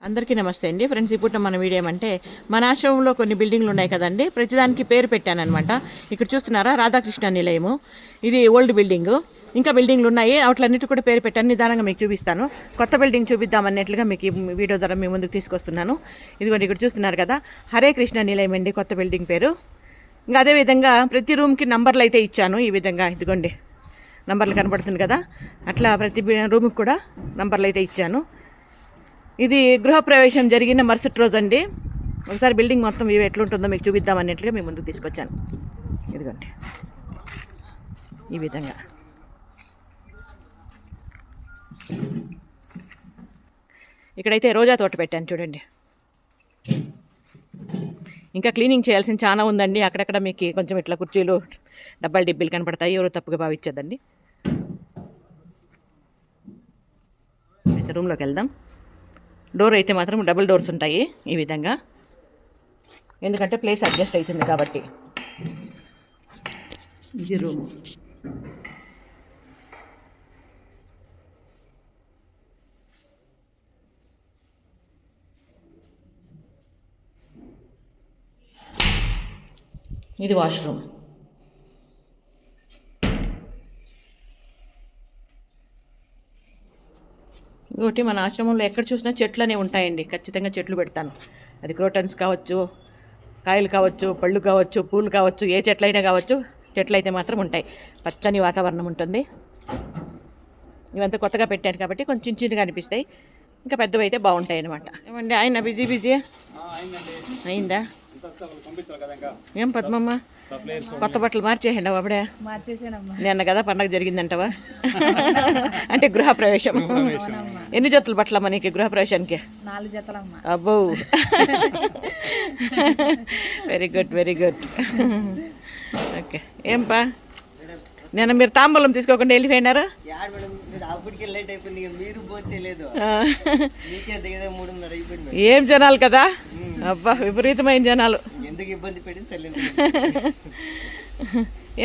అందరికీ నమస్తే అండి ఫ్రెండ్స్. ఇప్పుడు మన వీడియో ఏమంటే మన ఆశ్రమంలో కొన్ని బిల్డింగ్లు ఉన్నాయి కదండి, ప్రతిదానికి పేరు పెట్టానమాట. ఇక్కడ చూస్తున్నారా, రాధాకృష్ణ నిలయము. ఇది ఓల్డ్ బిల్డింగ్. ఇంకా బిల్డింగ్లు ఉన్నాయి, వాటిలన్నిటి కూడా పేరు పెట్టాను. నిదానంగా మీకు చూపిస్తాను. కొత్త బిల్డింగ్ చూపిద్దామన్నట్లుగా మీకు ఈ వీడియో ద్వారా మీ ముందుకు తీసుకొస్తున్నాను. ఇదిగోండి, ఇక్కడ చూస్తున్నారు కదా, హరే కృష్ణ నిలయం అండి కొత్త బిల్డింగ్ పేరు. ఇంకా అదేవిధంగా ప్రతి రూమ్కి నంబర్లు అయితే ఇచ్చాను. ఈ విధంగా ఇదిగోండి నంబర్లు కనబడుతుంది కదా, అట్లా ప్రతి రూమ్కి కూడా నంబర్లు అయితే ఇచ్చాను. ఇది గృహప్రవేశం జరిగిన మరుసటి రోజు అండి. ఒకసారి బిల్డింగ్ మొత్తం వ్యూ ఎట్లుంటుందో మీకు చూపిద్దామన్నట్లుగా మీ ముందుకు తీసుకొచ్చాను. ఇదిగోండి ఈ విధంగా. ఇక్కడైతే రోజా తోట పెట్టాను చూడండి. ఇంకా క్లీనింగ్ చేయాల్సిన చాలా ఉందండి. అక్కడక్కడ మీకు కొంచెం ఇట్లా కుర్చీలు డబ్బాలు డిబ్బీలు కనపడతాయి, ఎవరు తప్పుగా భావించదండి. అయితే రూమ్లోకి వెళ్దాం. డోర్ అయితే మాత్రం డబుల్ డోర్స్ ఉంటాయి ఈ విధంగా, ఎందుకంటే ప్లేస్ అడ్జస్ట్ అవుతుంది కాబట్టి. ఇది రూమ్. ఇది వాష్రూమ్. ఇంకోటి, మన ఆశ్రమంలో ఎక్కడ చూసినా చెట్లనే ఉంటాయండి. ఖచ్చితంగా చెట్లు పెడతాను. అది క్రోటన్స్ కావచ్చు, కాయలు కావచ్చు, పళ్ళు కావచ్చు, పూలు కావచ్చు, ఏ చెట్లైనా కావచ్చు, చెట్లు అయితే మాత్రం ఉంటాయి. పచ్చని వాతావరణం ఉంటుంది. ఇవంతా కొత్తగా పెట్టాను కాబట్టి కొంచెం చిన్నగా అనిపిస్తాయి. ఇంకా పెద్దవి అయితే బాగుంటాయి అన్నమాట. ఏమండి, ఆయన బిజీ అయిందా? ఏం పద్మమ్మ, కొత్త బట్టలు మార్చేయండి అప్పుడే. నిన్న కదా పండగ జరిగిందంటవా? అంటే గృహప్రవేశం. ఎన్ని జతలు బట్టలమ్మా నీకు గృహప్రవేశానికి? 4 జతలమ్మా. అబ్బో, very good very good. Okay, ఏంపా నేను మీరు తాంబూలం తీసుకోకుండా వెళ్ళిపోయినారు? ఏం జనాలు కదా, అబ్బా విపరీతమైన జనాలు.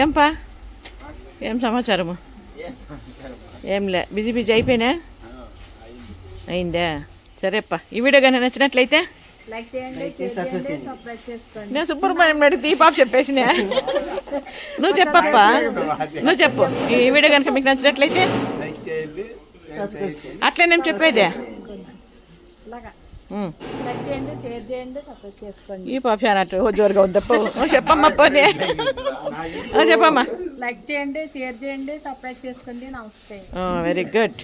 ఏంపా, ఏం సమాచారము? ఏంలే, బిజీ బిజీ అయిపోయినా అయిందా? సరేప్పా, ఈ వీడియో కానీ నచ్చినట్లయితే నేను సుబ్రహ్మణ్యం అడిగితే ఈ పాప చెప్పేసినా. నువ్వు చెప్పప్పా, నువ్వు చెప్పు. ఈ వీడియో కనుక మీకు నచ్చినట్లయితే అట్లే నేను చెప్పేదే. ఈ పాప అన్నట్టు జోరుగా ఉందప్ప. చెప్పమ్మా, పోనీ చెప్పమ్మా. లైక్ చేయండి, షేర్ చేయండి, సబ్స్క్రైబ్ చేసుకోండి. నమస్తే. Very good.